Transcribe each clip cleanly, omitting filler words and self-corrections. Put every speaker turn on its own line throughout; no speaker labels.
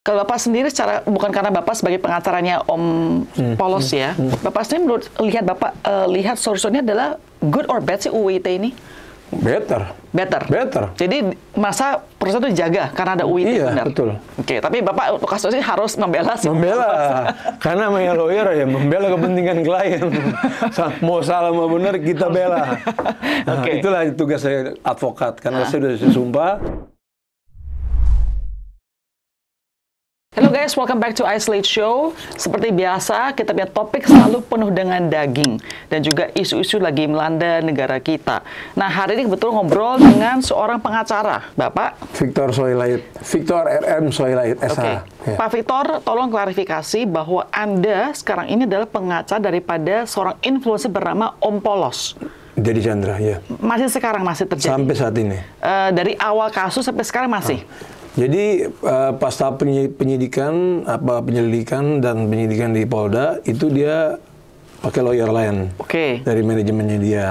Kalau Bapak sendiri secara, bukan karena Bapak sebagai pengacaranya Om Polos ya, Bapak sendiri menurut lihat solusinya adalah good or bad sih UU ITE ini?
Better.
Jadi masa proses itu dijaga karena ada UU ITE,
iya,
benar?
Betul.
Oke, tapi Bapak untuk kasusnya harus membela sih.
Karena namanya lawyer ya, membela kepentingan klien. Mau salah mau benar kita bela. Nah, itulah tugas saya advokat, karena saya sudah sumpah.
Hello guys, welcome back to Isolate Show. Seperti biasa, kita punya topik selalu penuh dengan daging dan juga isu-isu lagi melanda negara kita. Nah, hari ini kebetulan ngobrol dengan seorang pengacara, Bapak
Victor RM Soilait, SH.
Ya. Pak Victor, tolong klarifikasi bahwa Anda sekarang ini adalah pengacara daripada seorang influencer bernama Om Polos.
Jadi Chandra, ya.
Masih sekarang masih terjadi?
Sampai saat ini.
Dari awal kasus sampai sekarang masih?
Jadi pas tahap penyelidikan dan penyidikan di Polda itu dia pakai lawyer lain dari manajemennya dia.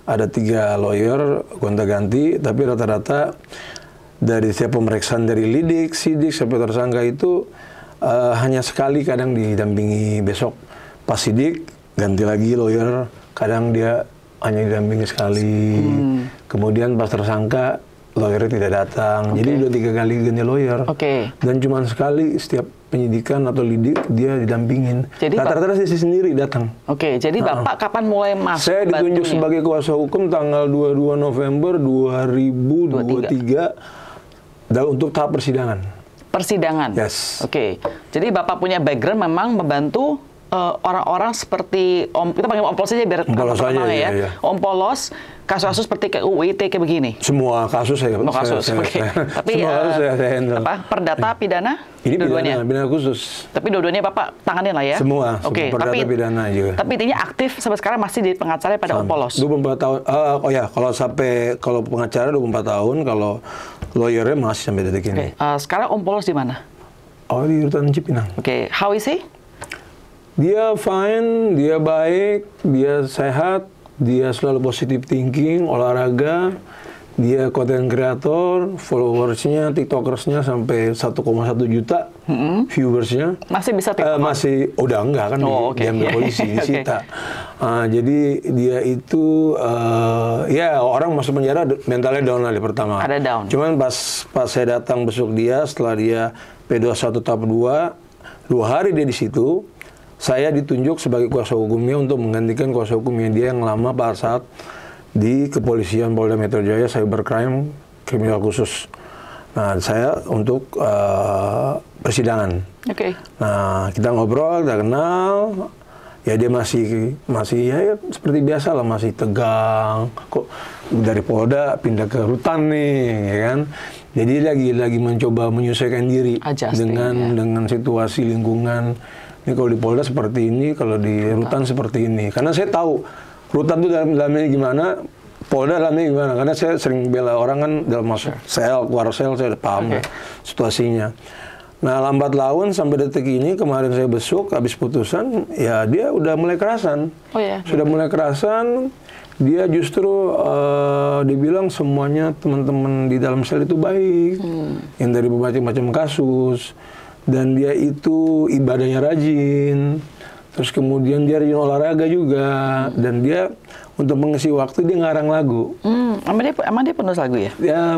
Ada 3 lawyer gonta-ganti, tapi rata-rata dari setiap pemeriksaan dari lidik, sidik sampai tersangka itu hanya sekali kadang didampingi, besok pas sidik ganti lagi lawyer, kadang dia hanya didampingi sekali. Kemudian pas tersangka lawyernya tidak datang, jadi udah 3 kali ganti lawyer, dan cuma sekali setiap penyidikan atau lidik dia didampingin. Rata-rata sisi sendiri datang.
Jadi Bapak kapan mulai masuk?
Saya ditunjuk sebagai kuasa hukum tanggal 22 November 2023 untuk tahap persidangan.
Persidangan?
Yes.
Jadi Bapak punya background memang membantu orang-orang seperti kita panggil Om Polos saja biar
gampang ya.
Om Polos, kasus-kasus seperti kayak UU ITE kayak begini.
Semua kasus saya.
Tapi
saya handle.
Perdata, pidana?
Ini pidana khusus.
Tapi dua-duanya Bapak tanganin lah ya?
Semua perdata, pidana juga.
Tapi intinya aktif sampai sekarang masih jadi pengacara pada Om Polos?
24 tahun. Kalau pengacara 24 tahun, kalau lawyernya masih sampai detik ini.
Sekarang Om Polos di mana?
Di Rutan Cipinang.
How is he?
Dia fine, dia baik, dia sehat, dia selalu positive thinking, olahraga, dia content creator, followersnya, tiktokersnya sampai 1,1 juta viewersnya.
Masih bisa tiktok?
Masih, udah enggak kan, diambil polisi, disita. Jadi dia itu, ya orang masuk penjara mentalnya down lah di pertama.
Ada down.
Cuman pas saya datang besok dia, setelah dia P21 tahap 2 hari dia di situ. Saya ditunjuk sebagai kuasa hukumnya untuk menggantikan kuasa hukumnya dia yang lama pada saat di kepolisian Polda Metro Jaya Cybercrime Kriminal Khusus. Nah, saya untuk persidangan. Nah, kita ngobrol, kita kenal. Ya dia masih ya seperti biasa lah, masih tegang. Kok dari Polda pindah ke Rutan nih, ya kan? Jadi lagi mencoba menyesuaikan diri dengan situasi lingkungan. Ini kalau di Polda seperti ini, kalau di Rutan seperti ini. Karena saya tahu Rutan itu dalamnya gimana, Polda dalamnya gimana. Karena saya sering bela orang kan dalam masuk sel, keluar sel, saya udah paham situasinya. Nah, lambat laun sampai detik ini, kemarin saya besok, habis putusan, ya dia udah mulai kerasan. Sudah mulai kerasan, dia justru dibilang semuanya teman-teman di dalam sel itu baik. Yang dari berbagai-macam kasus. Dan dia itu ibadahnya rajin, terus kemudian dia rajin olahraga juga, dan dia untuk mengisi waktu dia ngarang lagu.
Emang dia penulis lagu ya?
Ya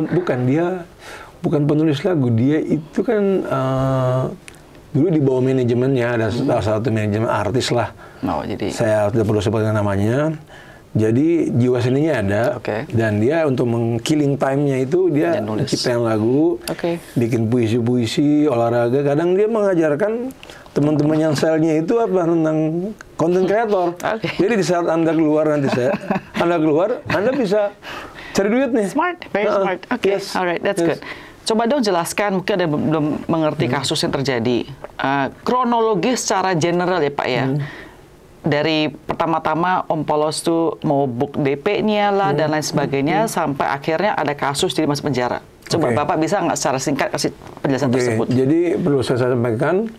bukan penulis lagu, dia itu kan dulu di bawah manajemennya, ada salah satu manajemen artis lah.
Jadi
saya tidak perlu sebutkan namanya. Jadi jiwa seninya ada, dan dia untuk meng-killing time-nya itu dia ciptain lagu, bikin puisi-puisi, olahraga. Kadang dia mengajarkan teman-teman yang selnya itu tentang content creator. Jadi di saat Anda keluar Anda bisa cari duit nih.
Smart, very smart. Alright, that's good. Coba dong jelaskan, mungkin ada yang belum mengerti kasus yang terjadi. Kronologis secara general ya Pak ya. Dari pertama-tama Om Polos tuh mau book DP-nya lah dan lain sebagainya, sampai akhirnya ada kasus dia masuk penjara. Coba Bapak bisa nggak secara singkat kasih penjelasan tersebut?
Jadi perlu saya sampaikan,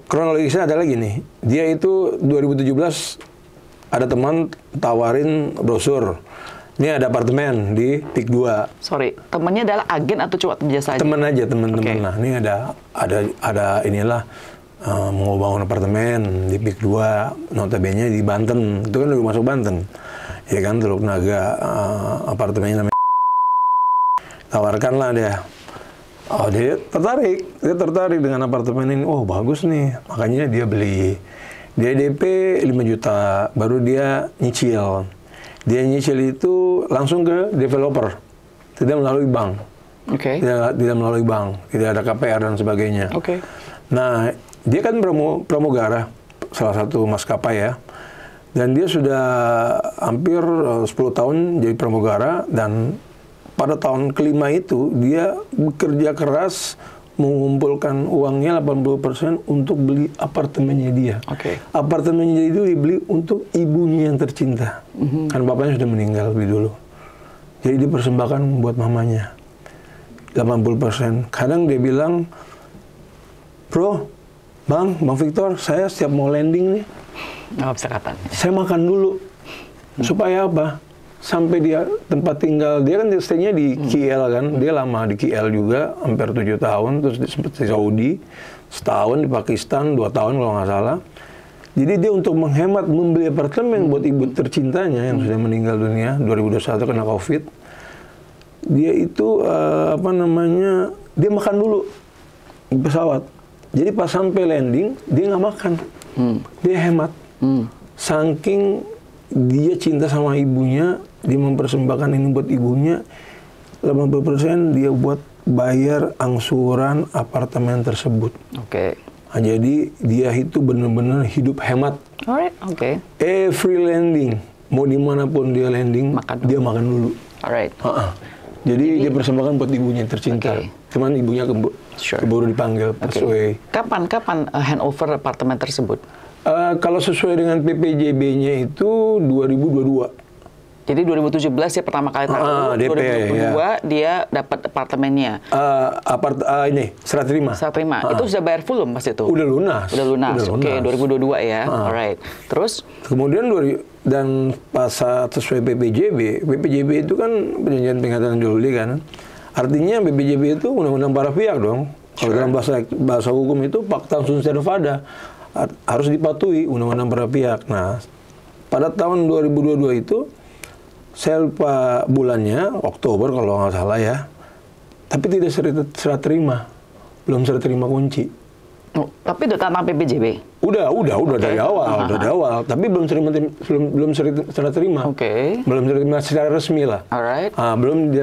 kronologisnya adalah gini, dia itu 2017 ada teman tawarin brosur. Ini ada apartemen di Pik 2.
Sorry, temennya adalah agen atau cuma biasa aja?
Temen aja, temen-temen.
Okay.
Nah, ini ada inilah mau bangun apartemen di Pik 2, notabene di Banten. Itu kan udah masuk Banten. Ya kan, Teluk Naga, apartemennya namanya. Tawarkanlah dia. Oh, dia tertarik dengan apartemen ini. Oh, bagus nih. Makanya dia beli. Dia DP 5 juta, baru dia nyicil. Dia nyicil itu langsung ke developer, tidak melalui bank.
Oke.
Tidak melalui bank, tidak ada KPR dan sebagainya.
Oke.
Nah, dia kan pramugara, salah satu maskapai ya. Dan dia sudah hampir 10 tahun jadi pramugara, dan pada tahun kelima itu dia bekerja keras mengumpulkan uangnya 80% untuk beli apartemennya dia.
Oke.
Apartemennya itu dibeli untuk ibunya yang tercinta. Kan bapaknya sudah meninggal lebih dulu. Jadi dipersembahkan buat mamanya. 80%. Kadang dia bilang, Bang Victor, saya setiap mau landing nih,
Nggak bisa kata.
saya makan dulu. Supaya apa? Sampai dia tempat tinggal, dia kan stay-nya di KL kan, dia lama di KL juga, hampir 7 tahun, terus di Saudi, setahun di Pakistan, 2 tahun kalau nggak salah. Jadi dia untuk menghemat membeli apartemen buat ibu tercintanya yang sudah meninggal dunia, 2021 kena COVID. Dia itu, dia makan dulu di pesawat. Jadi pas sampai landing, dia nggak makan, dia hemat. Saking dia cinta sama ibunya, dia mempersembahkan ini buat ibunya, 80% dia buat bayar angsuran apartemen tersebut.
Oke.
Nah, jadi dia itu benar-benar hidup hemat.
Alright, oke.
Every landing, mau dimanapun dia landing, dia makan dulu.
Alright.
Jadi dia persembahkan buat ibunya yang tercinta.
Okay.
Cuman ibunya keburu dipanggil sesuai.
Kapan handover apartemen tersebut?
Kalau sesuai dengan PPJB-nya itu 2022.
Jadi 2017 dia pertama kali tahu,
DP,
2022 dia dapat apartemennya.
Ini serah terima.
Serah terima. Itu sudah bayar full belum pas itu?
Udah lunas.
Oke, 2022 ya. Alright. Terus?
Kemudian dan pas saat sesuai PPJB itu kan perjanjian pengingatan jual beli kan. Artinya PPJB itu undang-undang para pihak dong. Kalau dalam bahasa hukum itu fakta sunt servanda, harus dipatuhi undang-undang para pihak. Nah, pada tahun 2022 itu saya lupa bulannya, Oktober kalau nggak salah ya. Tapi tidak serah terima. Belum serah terima kunci.
Oh, tapi udah tentang PPJB?
Udah dari awal, Tapi belum serah terima.
Oke.
Belum terima secara resmi lah.
Alright.
Belum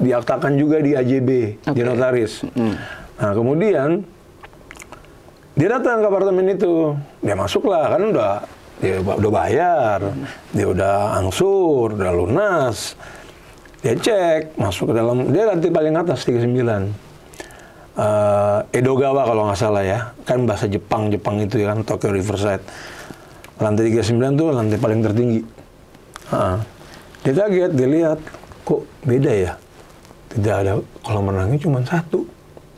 diaktakan juga di AJB, di notaris. Nah, kemudian dia datang ke apartemen itu. Dia masuklah, kan dia udah bayar, dia udah angsur, udah lunas. Dia cek, masuk ke dalam, dia lantai paling atas, 39. Edogawa kalau nggak salah ya. Kan bahasa Jepang itu ya kan, Tokyo Riverside. Lantai 39 tuh lantai paling tertinggi. Dia kaget, dia lihat, kok beda ya? Tidak ada kolam renangnya, cuma 1.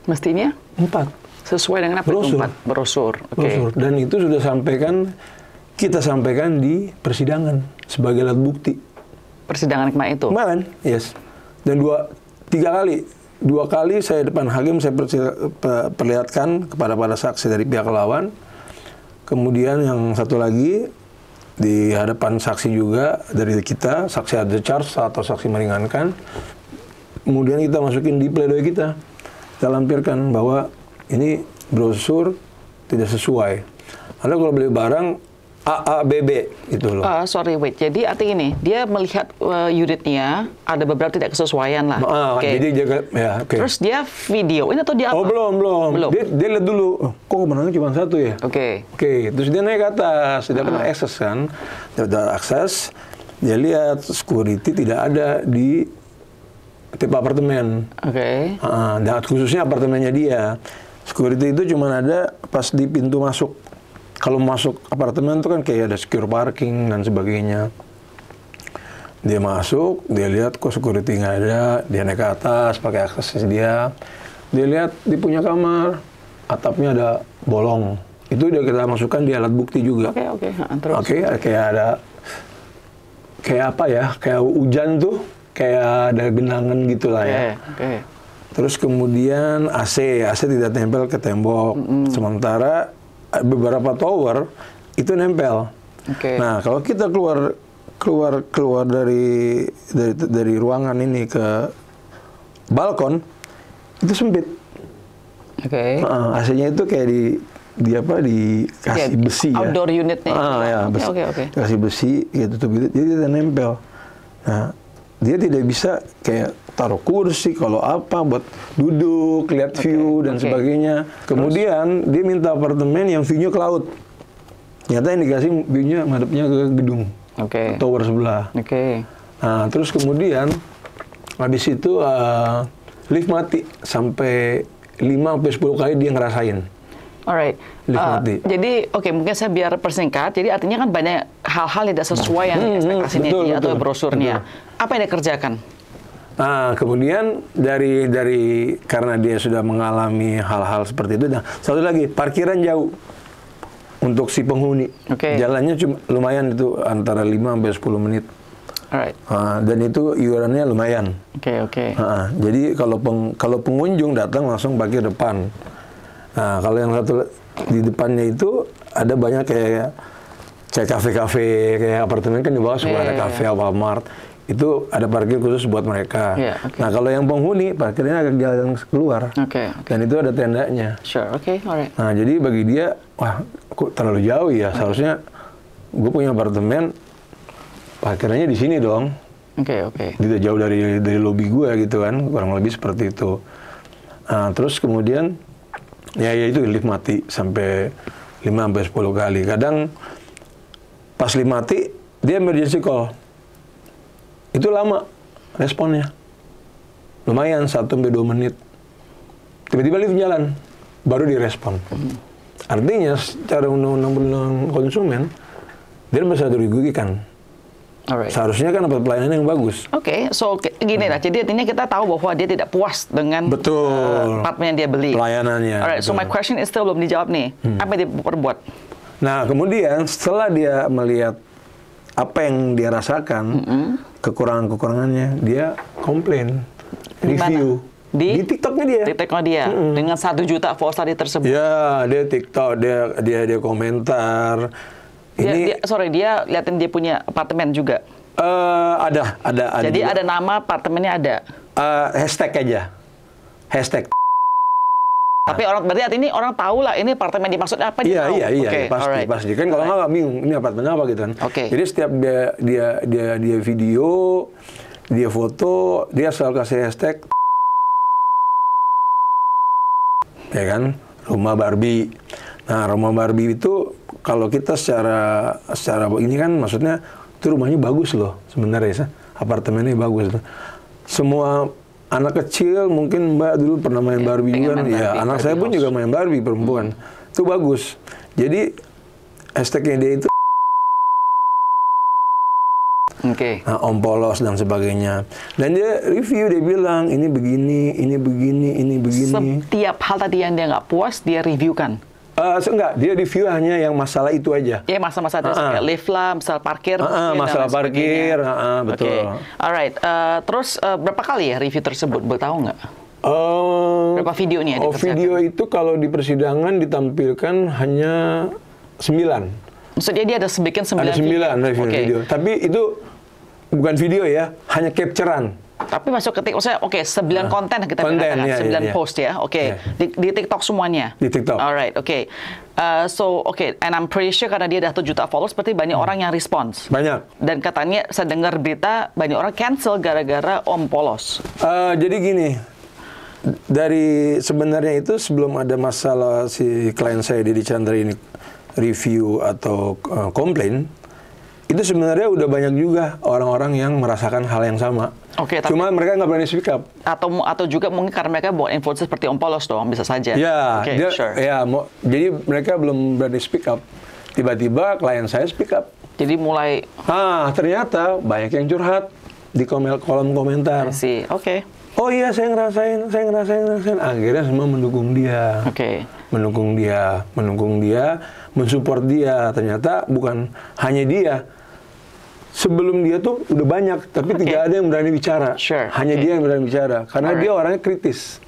Mestinya?
4.
Sesuai dengan apa itu 4? Brosur.
Brosur. Dan itu sudah kita sampaikan di persidangan sebagai alat bukti.
Persidangan kemarin itu?
Kemarin, yes. Dan 2 kali saya depan hakim, saya perlihatkan kepada para saksi dari pihak lawan. Kemudian yang satu lagi, di hadapan saksi juga dari kita, saksi ada charge atau saksi meringankan. Kemudian kita masukin di pledoi kita. Kita lampirkan bahwa ini brosur tidak sesuai. Anda kalau beli barang AABB gitu loh.
Sorry, wait. Jadi artinya ini, dia melihat unitnya ada beberapa tidak kesesuaian lah.
Jadi
Terus dia videoin atau dia apa?
Oh, belum. Dia lihat dulu, kok kemenangan cuma 1 ya?
Oke.
Terus dia naik ke atas, dia kan akses kan. Dia udah akses, dia lihat security tidak ada di tipe apartemen.
Oke.
Dan khususnya apartemennya dia. Security itu cuma ada pas di pintu masuk. Kalau masuk apartemen itu kan kayak ada secure parking dan sebagainya. Dia masuk, dia lihat kok security nggak ada, dia naik ke atas pakai akses dia. Dia lihat di punya kamar, atapnya ada bolong. Itu udah kita masukkan di alat bukti juga.
Oke. Terus?
Kayak ada kayak apa ya? Kayak hujan tuh, kayak ada genangan gitulah ya. Terus kemudian AC tidak tempel ke tembok. Sementara beberapa tower itu nempel. Nah, kalau kita keluar dari ruangan ini ke balkon itu sempit. AC-nya itu kayak dikasih besi ya.
Outdoor unitnya.
Ya, besi. Kasih besi gitu tuh, jadi tidak nempel. Nah, dia tidak bisa kayak taruh kursi kalau apa buat duduk, lihat view dan sebagainya. Kemudian dia minta apartemen yang view-nya ke laut. Ternyata yang dikasih view-nya madepnya ke gedung. Tower sebelah. Nah, terus kemudian habis itu lift mati sampai 5-10 kali dia ngerasain.
Alright. Jadi mungkin saya biar persingkat. Jadi artinya kan banyak hal-hal yang tidak sesuai yang ekspektasinya dia atau brosurnya. Apa yang dia kerjakan?
Nah, kemudian dari karena dia sudah mengalami hal-hal seperti itu. Nah, satu lagi, parkiran jauh untuk si penghuni. Jalannya cuma lumayan itu antara 5-10 menit. Dan itu iurannya lumayan. Jadi kalau pengunjung datang langsung parkir depan. Nah, kalau yang satu di depannya itu ada banyak kayak kafe-kafe, kayak apartemen kan di bawah suka ada kafe, Alfamart. Itu ada parkir khusus buat mereka. Nah, kalau yang penghuni parkirnya agak jalan keluar. Dan itu ada tendanya. Nah, jadi bagi dia, wah, kok terlalu jauh ya? Seharusnya gue punya apartemen, parkirnya di sini dong. Tidak jauh dari lobi gue gitu kan, kurang lebih seperti itu. Nah, terus kemudian ya itu lift mati sampai 5-10 kali. Kadang pas lift mati dia emergency call. Itu lama responnya. Lumayan 1-2 menit. Tiba-tiba lift jalan, baru direspon. Artinya secara undang-undang konsumen dia merasa dirugikan. Seharusnya kan dapat pelayanan yang bagus.
So gini lah. Jadi artinya kita tahu bahwa dia tidak puas dengan apartemen yang dia beli.
Pelayanannya.
So my question is still belum dijawab nih. Apa yang dia perbuat?
Nah, kemudian setelah dia melihat apa yang dia rasakan, kekurangannya, dia komplain, review. Di TikToknya dia.
TikToknya dia. Dengan 1 juta followers tadi tersebut.
Ya, dia TikTok, dia komentar.
Dia liatin dia punya apartemen juga.
Ada.
Jadi
juga.
ada nama apartemennya ada.
Hashtag aja. Hashtag.
Tapi berarti artinya orang tahu lah ini apartemen dimaksud apa dia tahu.
Iya, pasti. Kan kalau nggak bingung ini apartemen apa gitu kan. Jadi setiap dia video, dia foto, dia selalu kasih hashtag. Ya kan, rumah Barbie. Nah, rumah Barbie itu kalau kita secara ini kan maksudnya itu rumahnya bagus loh sebenarnya, apartemennya bagus. Semua anak kecil mungkin Mbak dulu pernah main Barbie juga, anak saya pun juga main Barbie perempuan, itu bagus. Jadi hashtagnya dia itu Om Polos dan sebagainya. Dan dia review, dia bilang ini begini, ini begini, ini begini.
Setiap hal tadi yang dia nggak puas dia reviewkan.
Enggak, dia review hanya yang masalah itu aja.
Ya, masalah-masalah itu kayak lift lah, masalah parkir.
Masalah parkir, betul.
Alright, terus berapa kali ya review tersebut? Tahu nggak? Berapa videonya?
Video itu kalau di persidangan ditampilkan hanya 9.
Maksudnya dia ada bikin 9
ada 9 video. Tapi itu bukan video ya, hanya capturean.
Tapi masuk ke TikTok, 9 konten kita katakan, 9 post ya, di TikTok semuanya?
Di TikTok.
Alright, and I'm pretty sure karena dia udah 1 juta followers, berarti banyak orang yang respons.
Banyak.
Dan katanya, saya dengar berita, banyak orang cancel gara-gara Om Polos.
Jadi gini, dari sebenarnya itu sebelum ada masalah si klien saya, Deddy Chandra ini, review atau komplain, itu sebenarnya udah banyak juga orang-orang yang merasakan hal yang sama. Cuma mereka nggak berani speak up.
Atau juga mungkin karena mereka bawa influencer seperti Om Polos dong, bisa saja.
Jadi mereka belum berani speak up. Tiba-tiba klien saya speak up.
Jadi mulai...
ternyata banyak yang curhat di kolom komentar. Oh iya, saya ngerasain. Akhirnya semua mendukung dia. Mendukung dia, mensupport dia. Ternyata bukan hanya dia. sebelum dia tuh udah banyak, tapi tidak ada yang berani bicara. Hanya dia yang berani bicara, karena dia orangnya kritis.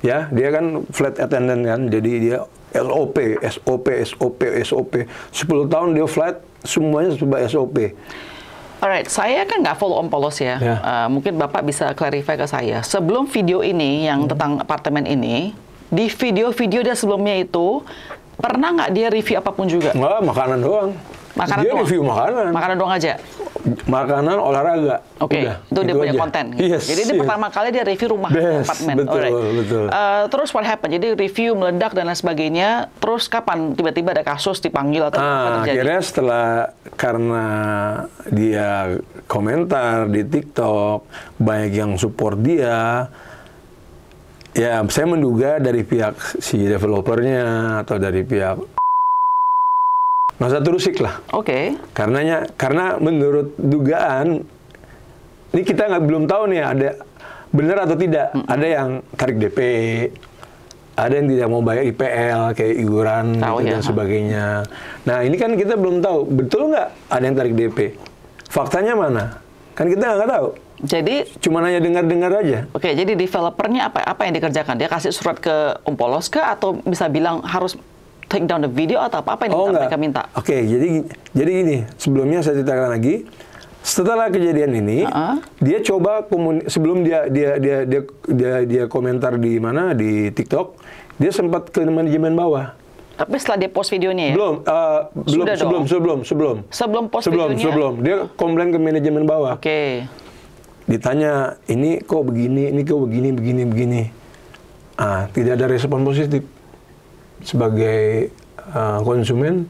Ya, dia kan flight attendant kan, jadi dia SOP, SOP, SOP, SOP. 10 tahun dia flight, semuanya serba SOP.
Alright, saya kan nggak follow Om Polos ya. Mungkin Bapak bisa clarify ke saya. Sebelum video ini yang tentang apartemen ini, di video-video dia sebelumnya itu, pernah nggak dia review apapun juga?
Nggak, makanan doang.
Makanan
dia
doang?
Review makanan.
Makanan doang aja?
Makanan, olahraga.
Oke, itu dia punya konten.
Yes,
jadi ini pertama kali dia review rumah, apartemen.
Betul.
Terus what happened? Jadi review meledak dan lain sebagainya. Terus kapan tiba-tiba ada kasus dipanggil atau apa terjadi?
Akhirnya karena dia komentar di TikTok, banyak yang support dia. Ya, saya menduga dari pihak si developernya atau dari pihak masa terusik lah.
Oke.
Karena menurut dugaan, ini kita belum tahu nih ada benar atau tidak. Ada yang tarik DP, ada yang tidak mau bayar IPL kayak iuran gitu dan sebagainya. Nah ini kan kita belum tahu betul nggak ada yang tarik DP. Faktanya mana? Kan kita nggak tahu.
Jadi
cuma hanya dengar-dengar aja.
Oke, jadi developernya apa yang dikerjakan? Dia kasih surat ke Om Polos kah atau bisa bilang harus take down the video atau apa yang mereka minta?
Oke, jadi gini, sebelumnya saya ceritakan lagi. Setelah kejadian ini, dia coba sebelum dia komentar di mana di TikTok, dia sempat ke manajemen bawah.
Tapi setelah dia post videonya ya? Sebelum post videonya?
Sebelum. Dia komplain ke manajemen bawah.
Oke.
Ditanya, ini kok begini, begini. Tidak ada respon positif. Sebagai konsumen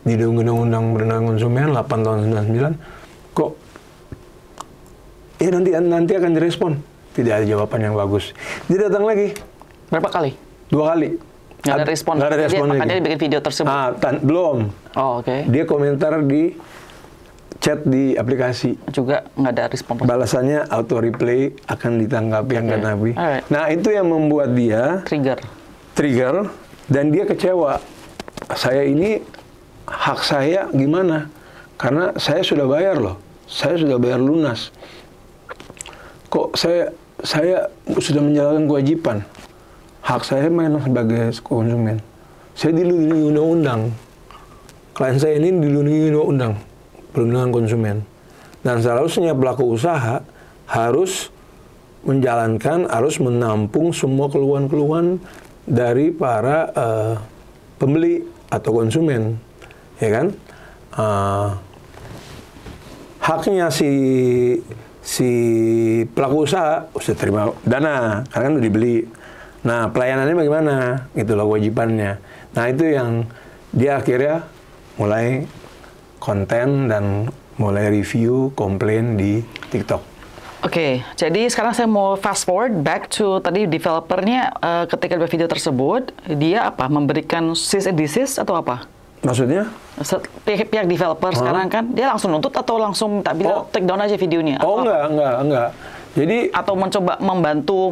di Undang-Undang Perlindungan Konsumen 8 tahun 99, kok nanti akan direspon. Tidak ada jawaban yang bagus. Dia datang lagi.
Berapa kali?
2 kali.
Nggak ada respon. Makanya dia bikin video tersebut.
Belum.
Oh, oke.
Dia komentar di chat di aplikasi.
Juga nggak ada respon.
Balasannya auto replay akan ditanggapi. Nah, itu yang membuat dia trigger. Dan dia kecewa. Saya ini hak saya gimana? Karena saya sudah bayar loh. Saya sudah bayar lunas. Kok saya sudah menjalankan kewajiban. Hak saya main sebagai konsumen. Saya dilindungi undang-undang. Klien saya ini dilindungi undang-undang perlindungan konsumen. Dan seharusnya pelaku usaha harus menampung semua keluhan-keluhan dari para pembeli atau konsumen, ya kan? Haknya si pelaku usaha sudah terima dana, karena kan udah dibeli. Nah, pelayanannya bagaimana? Itulah kewajibannya. Nah, itu yang dia akhirnya mulai konten dan mulai review, komplain di TikTok.
Oke, jadi sekarang saya mau fast forward back to tadi developernya ketika di video tersebut, dia memberikan cease and desist atau apa?
Maksudnya?
Pihak developer sekarang kan, dia langsung nuntut atau langsung minta bilang take down aja videonya?
Enggak. Jadi
atau mencoba membantu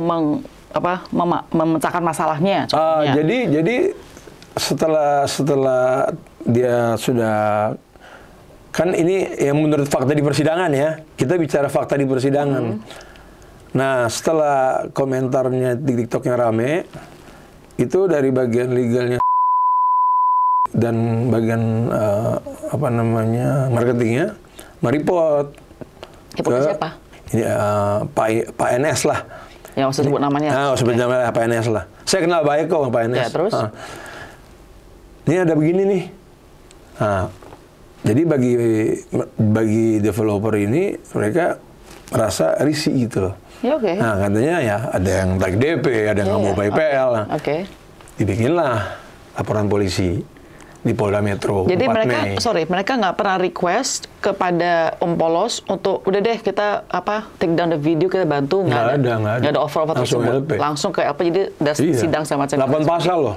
memecahkan masalahnya?
Jadi setelah dia sudah, kan ini yang menurut fakta di persidangan ya. Kita bicara fakta di persidangan. Nah, setelah komentarnya di TikToknya rame, itu dari bagian legalnya dan bagian marketingnya mereport
ke siapa?
Ini Pak NS lah.
Yang usah sebut namanya.
Sebut namanya Pak NS lah. Saya kenal baik kok sama Pak NS.
Ya, terus?
Ini ada begini nih. Jadi bagi developer ini, mereka merasa risih gitu loh.
Ya, oke.
Nah, katanya ya ada yang tarik DP, ada yang nggak mau bayar IPL.
Oke.
Dibikinlah laporan polisi di Polda Metro.
Jadi mereka nggak pernah request kepada Om Polos untuk udah deh kita take down the video, kita bantu, nggak ada offer tersebut. Langsung ke apa, jadi sidang sama macam.
8 pasal loh.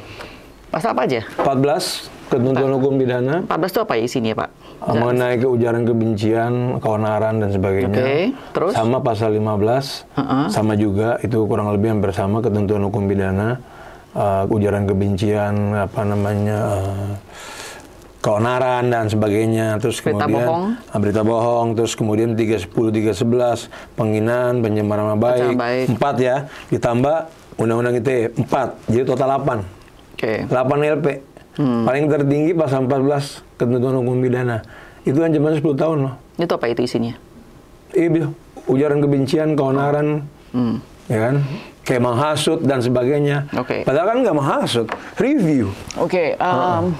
Pasal apa aja?
14 ketentuan hukum pidana.
14 itu apa isinya, Pak?
Mengenai ujaran kebencian, keonaran dan sebagainya.
Oke, terus?
Sama pasal 15, sama juga itu kurang lebih hampir sama ketentuan hukum pidana, ujaran kebencian, keonaran dan sebagainya, terus kemudian berita bohong, terus kemudian 310, 311 penghinaan, pencemaran nama baik, 4 ya, ditambah undang-undang ITE 4, jadi total 8. 8 LP. Paling tertinggi pasal 14 ketentuan hukum pidana. Itu ancaman 10 tahun loh.
Itu apa itu isinya?
Iya, ujaran kebencian, keonaran, ya kan? Kayak menghasut dan sebagainya. Padahal kan nggak menghasut, review.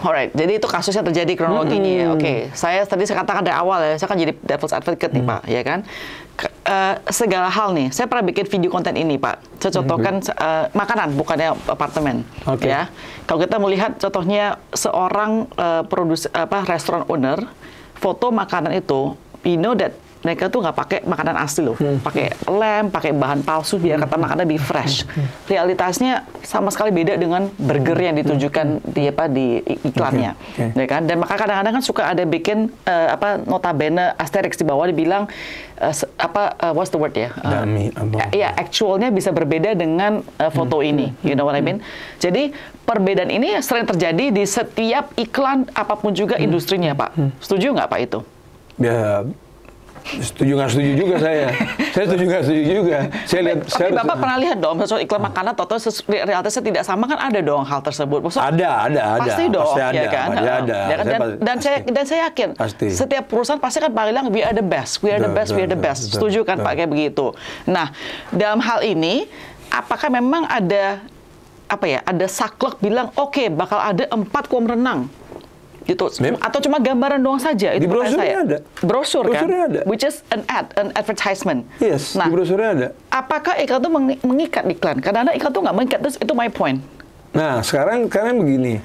Alright. Jadi itu kasusnya terjadi kronologinya. Saya tadi katakan dari awal ya, saya kan jadi devil's advocate nih Pak, ya kan? Segala hal nih, saya pernah bikin video konten ini Pak. Saya contohkan makanan, bukannya apartemen. Ya. Kalau kita melihat contohnya seorang restoran owner, foto makanan itu, you know that mereka tuh nggak pakai makanan asli loh, pakai lem, pakai bahan palsu biar kata makanan lebih fresh. Realitasnya sama sekali beda dengan burger yang ditunjukkan di iklannya, ya kan? Dan maka kadang-kadang kan suka ada bikin notabene asterisk di bawah dibilang what's the word ya? Ya, actualnya bisa berbeda dengan foto ini, you know what I mean? Jadi perbedaan ini sering terjadi di setiap iklan apapun juga industrinya Pak. Setuju nggak Pak itu?
Ya. Setuju nggak setuju juga saya. Saya setuju nggak setuju juga. Saya lihat.
Tapi Bapak pernah lihat dong, soal iklan makanan, atau realitasnya tidak sama kan ada dong hal tersebut.
Ada.
Pasti dong,
pasti ada,
ya kan? Dan saya yakin setiap perusahaan pasti kan bilang we are the best, we are the best, we are the best. Setuju kan Pak kayak begitu. Nah, dalam hal ini apakah memang ada ada saklek bilang bakal ada 4 kolam renang? Gitu. Atau cuma gambaran doang saja? Itu
di brosurnya ada.
Brosur kan?
Ada.
Which is an advertisement.
Yes, di brosurnya ada.
Apakah iklan itu mengikat iklan? Kadang-kadang iklan itu nggak mengikat, itu my point.
Nah, sekarang begini.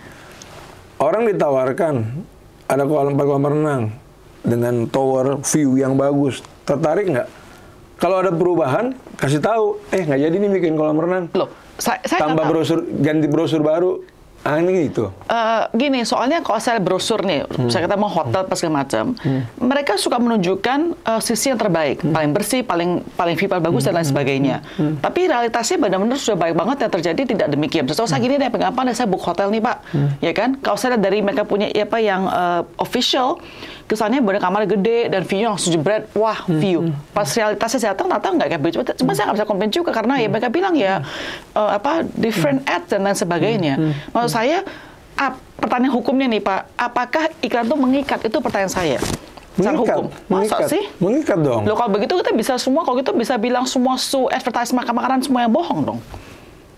Orang ditawarkan ada kolam renang dengan tower view yang bagus. Tertarik nggak? Kalau ada perubahan, kasih tahu. Nggak jadi nih bikin kolam renang.
Loh, saya
tambah brosur, ganti brosur baru. Ini gitu.
Gini, soalnya kalau saya brosur nih, saya kata mau hotel pas segala macam, mereka suka menunjukkan sisi yang terbaik, paling bersih, paling visual bagus dan lain sebagainya. Tapi realitasnya benar-benar sudah baik banget yang terjadi tidak demikian. Misalnya saya gini deh, gampang deh saya book hotel nih Pak, ya kan? Kalau saya lihat dari mereka punya yang official, kesannya benar kamar gede dan view-nya langsung jebret, wah view. Pas realitasnya saya datang nggak kayak begitu. Cuma saya nggak bisa komplain juga karena ya mereka bilang different ads dan lain sebagainya. Maksud saya, pertanyaan hukumnya nih Pak, apakah iklan itu mengikat? Itu pertanyaan saya. Secara hukum. Masa sih?
Mengikat dong.
Loh kalau begitu kita bisa kalau gitu bisa bilang semua advertisement makanan semua yang bohong dong.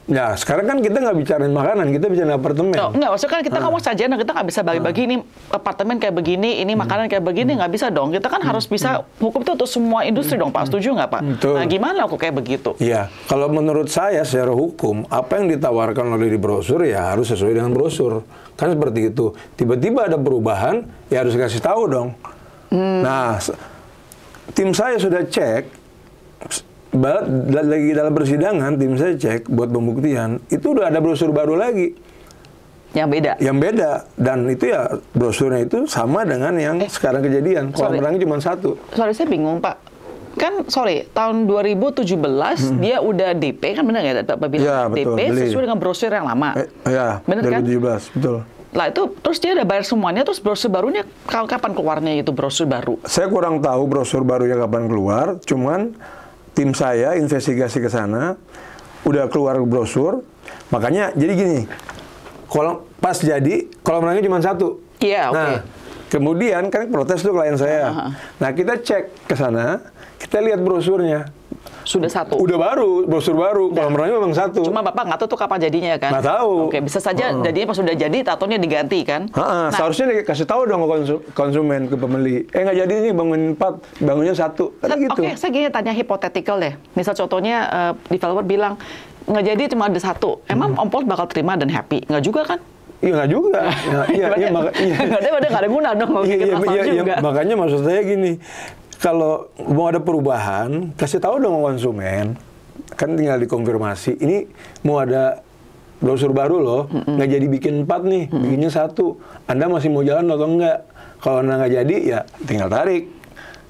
Ya, sekarang kan kita nggak bicarain makanan, kita bicarain apartemen.
Nggak, maksudnya kan kita ngomong saja, kita nggak bisa bagi-bagi ini apartemen kayak begini, ini makanan kayak begini, nggak bisa dong. Kita kan harus bisa, hukum itu untuk semua industri dong, Pak. Setuju nggak, Pak?
Betul.
Nah, gimana kok kayak begitu?
Iya, kalau menurut saya secara hukum, apa yang ditawarkan oleh di brosur ya harus sesuai dengan brosur. Kan seperti itu. Tiba-tiba ada perubahan, ya harus kasih tahu dong. Nah, tim saya sudah cek, lagi dalam persidangan tim saya cek buat pembuktian itu udah ada brosur baru lagi
yang
beda dan itu ya brosurnya itu sama dengan yang sekarang kejadian. Kolam renangnya cuma 1.
Sorry, saya bingung Pak, kan tahun 2017 dia udah DP kan, benar nggak Bapak bilang
ya,
DP
betul,
sesuai dengan brosur yang lama
ya,
benar
2017
kan?
Betul
lah itu terus dia udah bayar semuanya, terus brosur barunya kapan keluarnya itu brosur baru? Saya
kurang tahu brosur barunya kapan keluar, cuman tim saya investigasi ke sana, udah keluar brosur, makanya jadi gini, pas jadi kolam renangnya cuma 1.
Iya, oke.
Nah, kemudian kan protes tuh klien saya. Nah, kita cek ke sana, kita lihat brosurnya.
Sudah 1.
Udah baru, brosur baru. Kolam renangnya memang 1.
Cuma Bapak nggak tahu tuh kapan jadinya kan?
Nggak tahu.
Oke, bisa saja jadinya pas sudah jadi, tatonya diganti kan?
Nah, seharusnya dikasih tahu dong ke konsumen, ke pembeli. Nggak jadi nih bangunin 4, bangunnya 1. Kan gitu.
Oke, saya gini tanya hipotetikal deh. Misal contohnya developer bilang, nggak jadi cuma ada 1. Emang Om Pol bakal terima dan happy? Nggak juga kan?
Iya, nggak juga.
Nggak ada guna dong.
Makanya maksud saya gini, kalau mau ada perubahan, kasih tahu dong konsumen. Kan tinggal dikonfirmasi. Ini mau ada brosur baru loh, nggak jadi bikin 4 nih, bikinnya 1. Anda masih mau jalan atau enggak? Kalau Anda nggak jadi, ya tinggal tarik.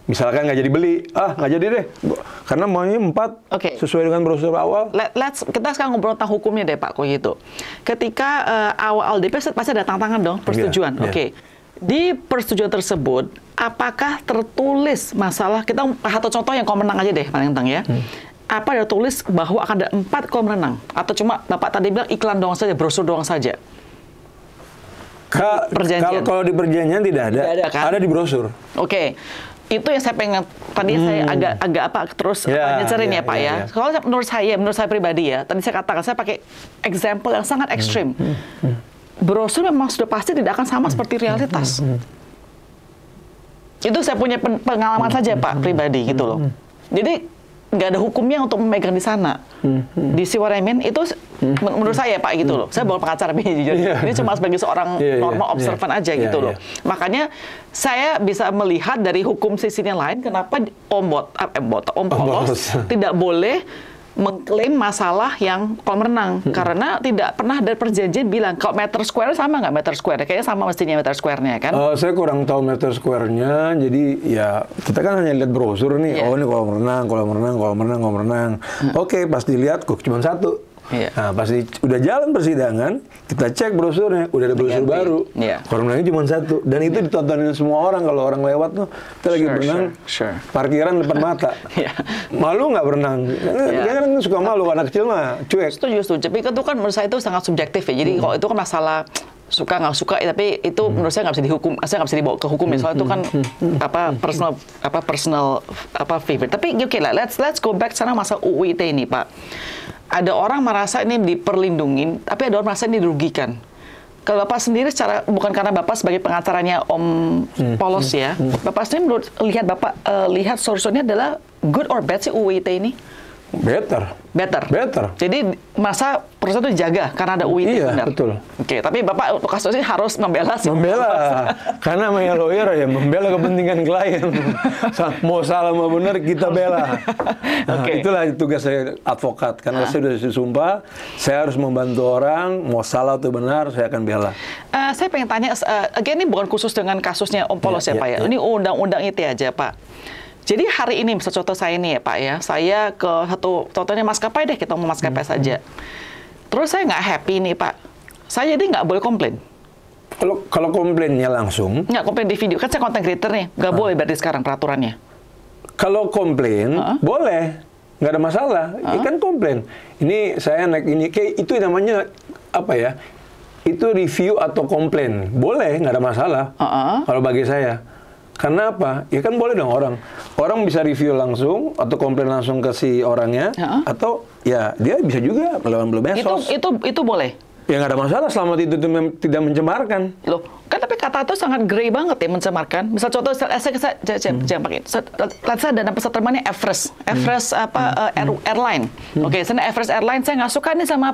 Misalkan nggak jadi beli, nggak jadi deh, karena maunya 4 sesuai dengan brosur awal.
Kita sekarang ngobrol tentang hukumnya deh Pak, kok gitu. Ketika awal LDP pasti ada tantangan dong, persetujuan. Oke. Di persetujuan tersebut, apakah tertulis masalah, kita satu contoh yang kolam renang aja deh, Pak Lintang ya. Apa ada tulis bahwa akan ada 4 kolam renang? Atau cuma Bapak tadi bilang iklan doang saja, brosur doang saja?
Kalau di perjanjian tidak ada, kan? Ada di brosur.
Oke. Itu yang saya pengen, tadi saya agak terus nyecerin ya Pak ya. Kalau menurut saya pribadi ya, tadi saya katakan, saya pakai example yang sangat ekstrim. Brosur memang sudah pasti tidak akan sama seperti realitas. Itu saya punya pengalaman saja Pak, pribadi gitu loh. Jadi, nggak ada hukumnya untuk memegang di sana. Di see what I mean? Itu menurut saya Pak gitu loh. Saya bukan pengacara jujur. Ini cuma sebagai seorang normal observan aja gitu loh. Makanya saya bisa melihat dari hukum sisinya lain kenapa Om Polos tidak boleh mengklaim masalah yang kolam renang karena tidak pernah ada perjanjian bilang kalau meter square sama nggak meter square, kayaknya sama mestinya meter square-nya kan?
Saya kurang tahu meter square-nya, jadi ya kita kan hanya lihat brosur nih, oh ini kolam renang. Oke, pas dilihat kok cuma satu. Nah, pasti udah jalan persidangan, kita cek brosurnya, udah ada brosur baru. Kolam renangnya cuma satu, dan itu ditontonin semua orang. Kalau orang lewat tuh, kita lagi berenang, parkiran depan mata. Malu nggak berenang? Kan suka malu, anak kecil mah cuek.
Setuju. Tapi itu kan menurut saya itu sangat subjektif ya. Jadi kalau itu kan masalah suka nggak suka, tapi itu menurut saya nggak bisa dihukum, saya nggak bisa dibawa ke hukum ya. Soalnya itu kan personal favorite. Tapi oke lah, let's go back sana masa UU ITE ini Pak. Ada orang merasa ini diperlindungin, tapi ada orang merasa ini dirugikan. Kalau Bapak sendiri bukan karena Bapak sebagai pengacaranya Om Polos ya, Bapak sendiri lihat solusinya adalah good or bad sih UU ITE ini?
Better.
Jadi masa perusahaan itu dijaga karena ada UU ITE benar. Iya, betul. Oke, tapi Bapak untuk kasusnya harus membela.
Karena namanya lawyer ya, membela kepentingan klien. Mau salah mau benar kita bela. Itulah tugas saya advokat. Karena saya sudah disumpah, saya harus membantu orang, mau salah atau benar, saya akan bela.
Saya pengen tanya, ini bukan khusus dengan kasusnya Om Polos ya Pak ya. Ini undang-undang ITE aja Pak. Jadi hari ini, misal contoh saya ini ya Pak ya, saya ke contohnya maskapai deh, kita mau maskapai saja. Terus saya nggak happy nih Pak, saya jadi nggak boleh komplain.
Kalau komplainnya langsung?
Nggak komplain di video, kan saya content creator nih, nggak boleh berarti sekarang peraturannya.
Kalau komplain, boleh, nggak ada masalah, kan komplain. Ini saya naik ini, kayak itu namanya apa ya, itu review atau komplain, boleh, nggak ada masalah, kalau bagi saya. Karena apa? Ya kan boleh dong orang bisa review langsung atau komplain langsung ke si orangnya, atau ya dia bisa juga melawan medsos.
Itu boleh.
Ya nggak ada masalah selama itu tidak mencemarkan.
Loh, kan tapi kata itu sangat grey banget ya, mencemarkan. Misal contoh jangan pakai. Let's say ada peserta temannya Everest Airline. Oke, sana Everest Airline saya nggak suka nih sama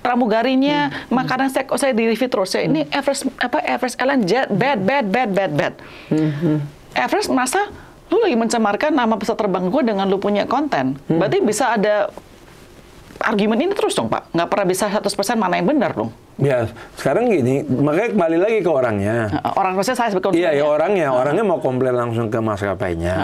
pramugarinya, makanan saya di review terus. Ini Everest Airline bad. Everest merasa lu lagi mencemarkan nama peserta terbang gue dengan lu punya konten. Berarti bisa ada argumen ini terus dong Pak, nggak pernah bisa 100% mana yang benar dong.
Ya, sekarang gini, makanya kembali lagi ke orangnya.
Maksudnya saya sebagai konsumen.
Iya, orangnya mau komplain langsung ke maskapainya,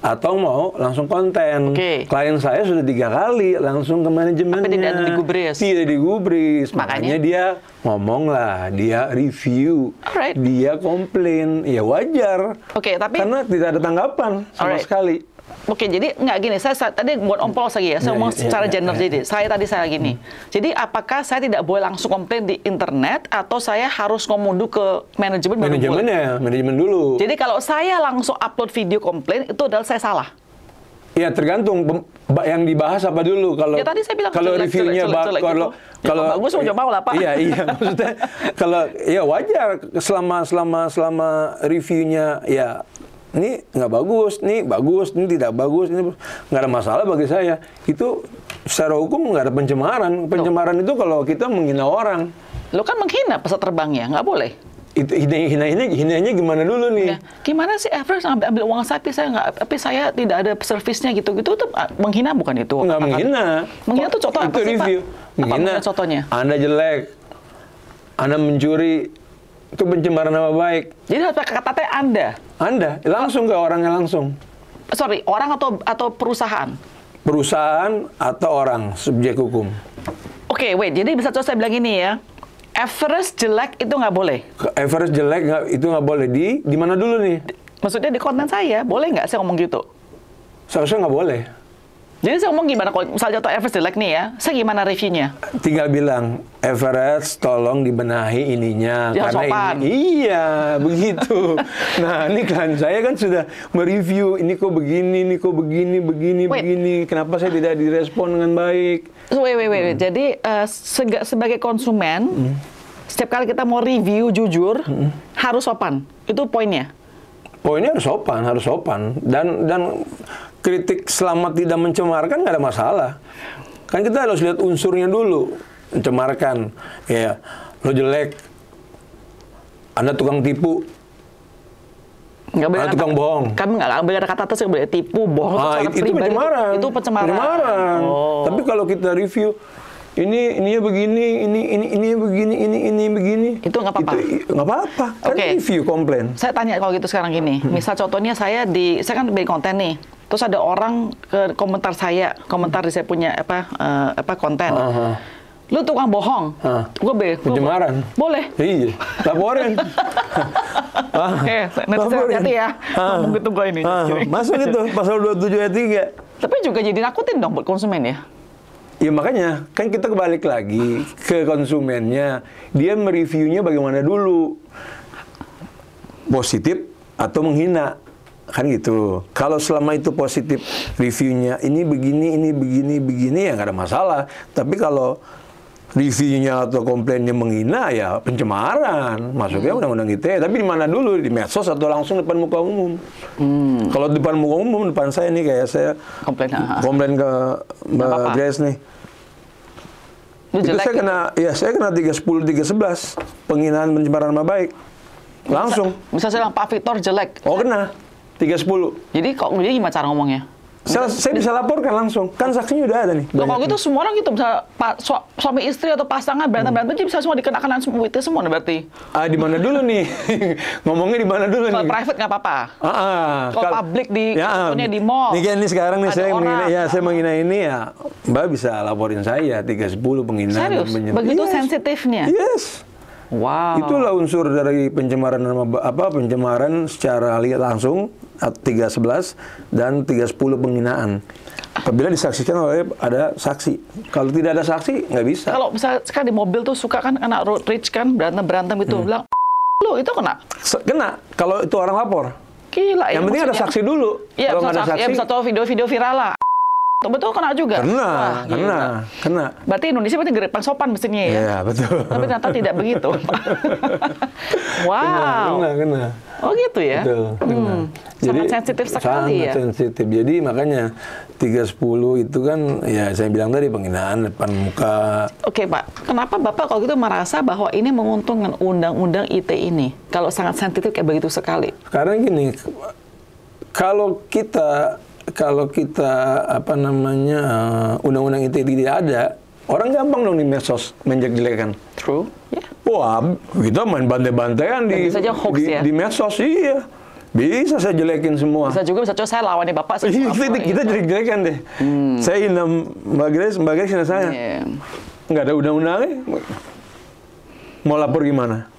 atau mau langsung konten. Klien saya sudah 3 kali langsung ke manajemennya.
Tapi tidak digubris.
Tidak digubris, makanya dia ngomong lah, dia review, dia komplain, ya wajar.
Tapi
karena tidak ada tanggapan sama sekali.
Jadi nggak gini, saya tadi buat Om Polos lagi ya, saya ngomong secara general jadi. Saya gini, jadi apakah saya tidak boleh langsung komplain di internet atau saya harus ngomong dulu ke manajemen?
Manajemen dulu.
Jadi kalau saya langsung upload video komplain, itu adalah saya salah?
Ya tergantung yang dibahas apa dulu. Kalau
tadi saya bilang
kalau reviewnya kalau
bagus mau lah Pak.
Iya maksudnya kalau ya wajar selama reviewnya ya ini nggak bagus, ini bagus, ini tidak bagus, ini nggak ada masalah bagi saya. Itu secara hukum nggak ada pencemaran. Pencemaran itu kalau kita menghina orang.
Lo kan menghina peserta terbangnya, nggak boleh.
Itu hinanya gimana dulu nih?
Ya, gimana sih Everest ambil uang sapi tapi saya tidak ada servisnya gitu-gitu, itu menghina bukan itu?
Nggak menghina.
Menghina itu contoh apa sih
review.
Pak? Menghina
contohnya? Anda jelek, Anda mencuri, itu pencemaran nama baik.
Jadi harus pakai kata
Anda langsung ke orangnya langsung.
Sorry, orang atau perusahaan?
Perusahaan atau orang subjek hukum.
Oke, wait. Jadi bisa saya bilang ini ya. Average jelek itu nggak boleh.
Average jelek itu nggak boleh. Di mana dulu nih?
Maksudnya di konten saya, boleh nggak saya ngomong gitu?
Seharusnya nggak boleh.
Jadi saya ngomong gimana kalau misalnya contoh average jelek nih ya, saya gimana reviewnya?
Tinggal bilang, average tolong dibenahi ininya.
Ya,
karena
sopan.
Iya, begitu. Nah, ini kan saya kan sudah mereview, ini kok begini, ini kok begini, begini. Kenapa saya tidak direspon dengan baik?
Wait. Jadi sebagai konsumen, setiap kali kita mau review jujur, harus sopan. Itu poinnya.
Poinnya harus sopan. Dan kritik selama tidak mencemarkan nggak ada masalah. Kan kita harus lihat unsurnya dulu. Mencemarkan, ya lo jelek, Anda tukang tipu, Anda tukang bohong.
Kami nggak boleh ada kata atas, nggak boleh tipu, bohong.
Itu pencemaran.
Itu pencemaran.
Oh. Tapi kalau kita review, ini begini, ini begini.
Itu nggak apa-apa.
Nggak apa-apa. Kan review komplain.
Saya tanya kalau gitu sekarang gini. Misal contohnya saya kan bikin konten nih. Terus ada orang ke komentar di saya punya konten. Lu tukang bohong. Gue
pencemaran.
Boleh.
Iya. Laporin.
Oke, nanti saya hati ya. Ngomong gitu gue ini.
Masuk itu pasal 27 ayat 3.
Tapi juga jadi nakutin dong buat konsumen ya.
Ya makanya, kan kita kebalik lagi ke konsumennya. Dia mereviewnya bagaimana dulu. Positif atau menghina. Kan gitu. Kalau selama itu positif reviewnya, ini begini, ya nggak ada masalah. Tapi kalau reviewnya atau komplainnya menghina, ya pencemaran. Masuknya undang-undang ITE. Tapi di mana dulu? Di medsos atau langsung depan muka umum? Kalau depan muka umum, depan saya nih, kayak saya komplain ke Mbak Grace nih. Itu saya kena 310, 311. Penghinaan pencemaran nama baik. Langsung.
Bisa saya bilang Pak Victor jelek.
Oh, kena. 310.
Jadi gimana cara ngomongnya?
Saya bisa laporkan langsung. Kan saksinya udah ada nih.
Kalau gitu semua orang gitu, bisa suami istri atau pasangan berantem jadi bisa semua dikenakan itu semua berarti.
Di mana dulu nih? Ngomongnya di mana dulu nih?
Kalau private nggak apa-apa. Kalau publik di mall.
Ini sekarang nih saya menghina ini ya. Mbak bisa laporin saya 310 penghinaan.
Serius? Begitu sensitifnya?
Yes.
Wow.
Itulah unsur dari pencemaran pencemaran secara langsung 311 dan 310 penghinaan. Apabila disaksikan oleh ada saksi. Kalau tidak ada saksi nggak bisa.
Kalau misalnya sekarang di mobil tuh suka kan kena road rage kan berantem itu bilang lu itu kena.
Kena kalau itu orang lapor.
Gila ya.
Yang penting ada saksi dulu.
Iya, kalau nggak ada saksi. Ya bisa tahu video-video viral lah. Betul kena juga.
Kena.
Berarti Indonesia berarti paling sopan mestinya ya.
Iya, betul.
Tapi ternyata tidak begitu. Wow.
Kena.
Oh gitu ya.
Betul.
Sangat sensitif sekali ya.
Sangat sensitif. Jadi makanya 310 itu kan ya saya bilang tadi penghinaan depan muka.
Oke Pak, kenapa Bapak kalau gitu merasa bahwa ini menguntungkan undang-undang ITE ini? Kalau sangat sensitif kayak begitu sekali.
Karena gini, kalau kita undang-undang ITE tidak ada, orang gampang dong di medsos menjelek-jelekan.
True. Yeah.
Wah, kita main bantai-bantaian di medsos, iya. Bisa saya jelekin semua.
Bisa saya lawannya Bapak.
Kita jelek-jelekan deh. Saya hina Mbak Grace hina saya. Nggak ada undang-undangnya. Mau lapor gimana?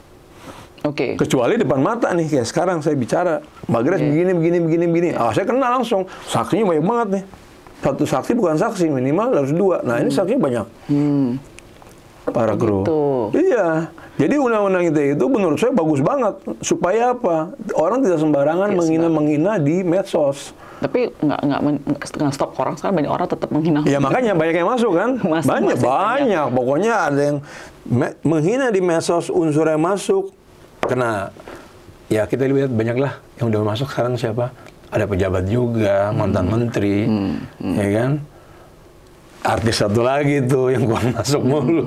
Oke.
Kecuali depan mata nih, kayak sekarang saya bicara, Mbak Grace begini. Saya kenal langsung. Saksinya banyak banget nih. Satu saksi bukan saksi, minimal harus 2. Nah, ini saksinya banyak. Para kru. Iya. Jadi undang-undang itu menurut saya bagus banget. Supaya apa? Orang tidak sembarangan menghina di medsos.
Tapi nggak stop orang, sekarang banyak orang tetap menghina.
Ya makanya banyak yang masuk kan? Banyak. Pokoknya ada yang menghina di medsos, unsurnya masuk. Kena. Ya kita lihat banyaklah yang udah masuk sekarang siapa? Ada pejabat juga, mantan menteri, ya kan? Artis satu lagi tuh yang kurang masuk mulu.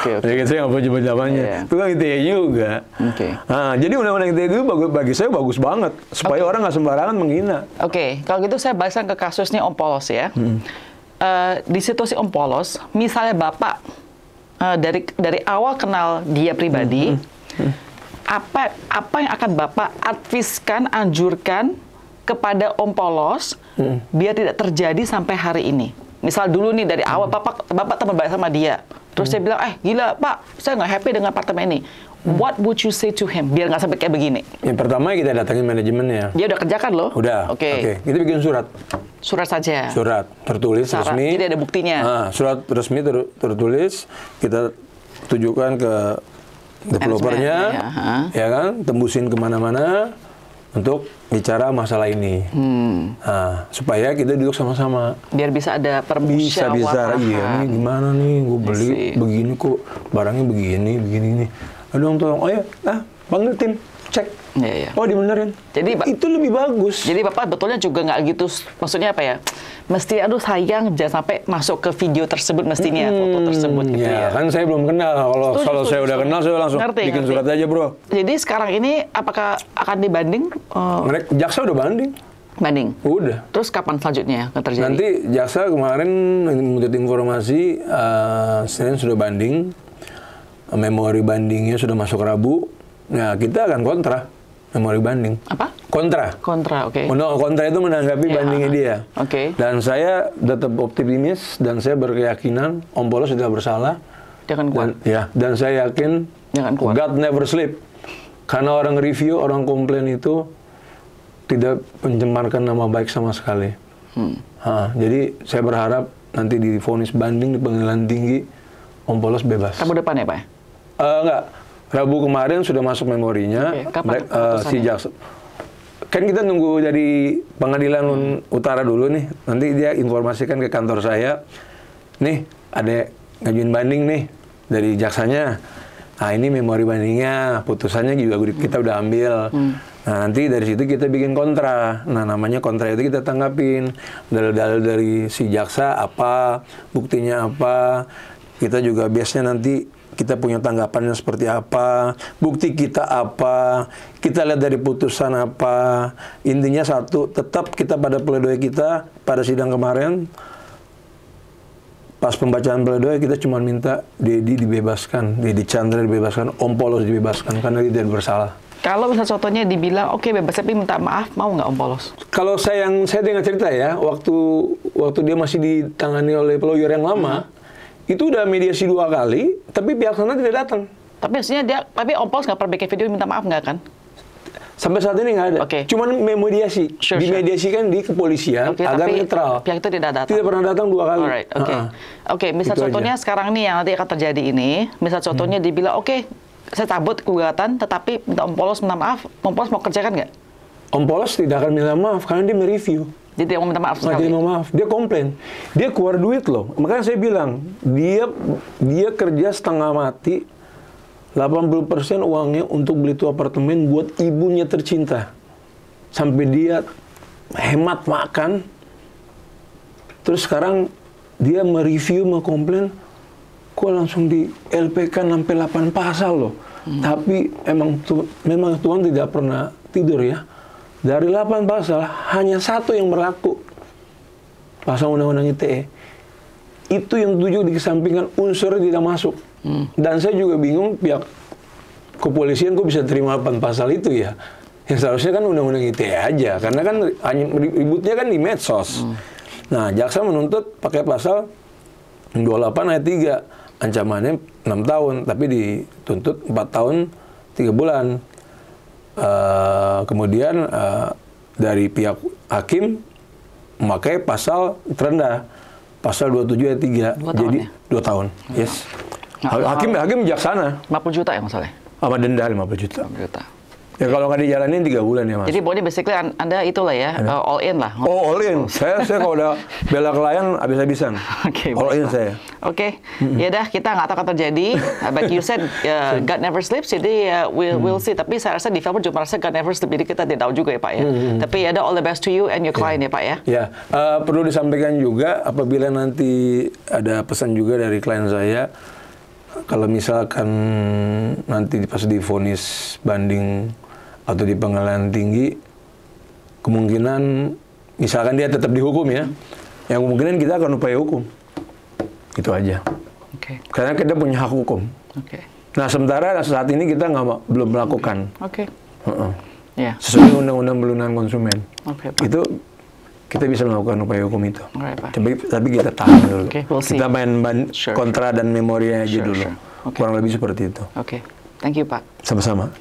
Ya gitu, saya nggak mau nyebut namanya. Itu kan ITE juga. Nah, jadi undang-undang ITE itu bagi saya bagus banget. Supaya orang nggak sembarangan menghina.
Kalau gitu saya balikkan ke kasusnya Om Polos ya. Di situasi Om Polos, misalnya Bapak dari awal kenal dia pribadi, apa yang akan Bapak anjurkan kepada Om Polos biar tidak terjadi sampai hari ini? misal dulu nih dari awal Bapak teman baik sama dia, terus dia bilang, gila Pak, saya nggak happy dengan apartemen ini. What would you say to him biar nggak sampai kayak begini?
Yang pertama kita datangin manajemennya.
Dia udah kerjakan loh.
Udah. Oke. Kita bikin surat.
Surat saja.
Surat tertulis resmi.
Jadi ada buktinya.
Surat resmi tertulis, kita tujukan ke developernya, ya kan, tembusin kemana-mana untuk bicara masalah ini. Supaya kita duduk sama-sama.
Biar bisa ada permusyawaratan.
Bisa. Iya, ini gimana nih, gue beli begini kok, barangnya begini. Aduh, tolong. Oh ya, panggil tim, cek.
Iya.
Oh, dibenerin.
Jadi
itu lebih bagus.
Jadi Bapak betulnya juga nggak gitu, maksudnya apa ya? Mesti aduh sayang jangan sampai masuk ke video tersebut mestinya, foto tersebut gitu ya.
Kan saya belum kenal. Kalau saya udah kenal, saya langsung bikin surat aja, Bro.
Jadi sekarang ini apakah akan dibanding?
Jaksa udah banding.
Banding?
Udah.
Terus kapan selanjutnya akan terjadi?
Nanti jaksa kemarin menuntut informasi, Senin sudah banding. Memori bandingnya sudah masuk Rabu. Nah, kita akan kontra memori banding.
Apa?
Kontra,
oke.
Kontra itu menanggapi bandingnya dia.
Oke.
Dan saya tetap optimis dan saya berkeyakinan Om Polos sudah bersalah.
Dia akan kuat.
Dan saya yakin God never sleep. Karena orang review, orang komplain itu tidak mencemarkan nama baik sama sekali. Jadi saya berharap nanti divonis banding di pengadilan tinggi, Om Polos bebas.
Rabu depan ya, Pak?
Enggak. Rabu kemarin sudah masuk memorinya.
Kapan
si jaksa. Kan kita nunggu dari pengadilan utara dulu nih. Nanti dia informasikan ke kantor saya. Nih, ada ngajuin banding nih dari jaksanya. Nah, ini memori bandingnya, putusannya juga kita udah ambil. Nah, nanti dari situ kita bikin kontra. Nah, namanya kontra itu kita tanggapin. Dalil-dalil dari si jaksa apa, buktinya apa. Kita juga biasanya nanti kita punya tanggapannya seperti apa, bukti kita apa, kita lihat dari putusan apa. Intinya satu, tetap kita pada pledoi kita, pada sidang kemarin, pas pembacaan pledoi kita cuma minta Dedi dibebaskan, Dedi Chandra dibebaskan, Om Polos dibebaskan, karena dia tidak bersalah.
Kalau misal contohnya dibilang, oke bebas, tapi minta maaf, mau nggak Om Polos?
Kalau saya dengar cerita ya, waktu dia masih ditangani oleh lawyer yang lama, itu udah mediasi 2 kali, tapi pihak sana tidak datang.
Tapi maksudnya tapi Om Polos nggak pernah bikin video minta maaf nggak kan?
Sampai saat ini nggak ada. Cuman memediasi. Dimediasikan di kepolisian agar netral.
Pihak itu tidak datang.
Tidak pernah datang 2 kali.
Alright, oke. Misal itu contohnya aja. Sekarang nih yang nanti akan terjadi ini, misal contohnya dibilang, oke, saya cabut gugatan, tetapi minta Om Polos minta maaf, Om Polos mau kerjakan nggak? Om
Polos tidak akan minta maaf karena dia mereview.
Dia tidak mau minta maaf sekali.
Dia mau maaf, dia komplain. Dia keluar duit loh. Makanya saya bilang, dia kerja setengah mati, 80% uangnya untuk beli tuh apartemen buat ibunya tercinta. Sampai dia hemat makan. Terus sekarang dia mereview, komplain, kok langsung di LPK sampai 8 pasal loh. Tapi memang Tuhan tidak pernah tidur ya. Dari 8 pasal, hanya 1 yang berlaku. Pasal Undang-Undang ITE. Itu yang 7 dikesampingkan, unsurnya tidak masuk. Dan saya juga bingung, pihak kepolisian kok bisa terima 8 pasal itu ya. Yang seharusnya kan Undang-Undang ITE aja. Karena kan ributnya kan di medsos. Nah, jaksa menuntut pakai pasal 28 ayat 3. Ancamannya 6 tahun, tapi dituntut 4 tahun 3 bulan. Kemudian dari pihak hakim memakai pasal terendah, pasal 27 ayat 3. Jadi 2 tahun. Yes. Hakim bijaksana.
50 juta ya masalahnya?
Sama denda 50 juta. Ya kalau nggak dijalanin 3 bulan ya Mas.
Jadi pokoknya basically Anda itulah ya, all in lah.
Oh, all in. Saya kalau udah bela klien habis-habisan. All in saya.
Ya dah, kita nggak tahu akan terjadi. But you said God never sleeps, jadi we'll see. Tapi saya rasa developer juga merasa God never sleeps, jadi kita tidak tahu juga ya Pak ya. Tapi ya all the best to you and your client ya Pak ya.
Ya, perlu disampaikan juga apabila nanti ada pesan juga dari klien saya, kalau misalkan nanti pas divonis banding atau di pengadilan tinggi, kemungkinan misalkan dia tetap dihukum ya, yang kemungkinan kita akan upaya hukum. Itu aja. Karena kita punya hak hukum. Nah, sementara saat ini kita belum melakukan. Sesuai Undang-Undang Perlindungan Konsumen. Itu kita bisa melakukan upaya hukum itu.
Alright, Pak.
Tapi kita tahan dulu.
Okay, we'll see.
Kita main
Sure.
kontra dan memori aja dulu.
Sure. Okay.
Kurang lebih seperti itu.
Oke, thank you Pak.
Sama-sama.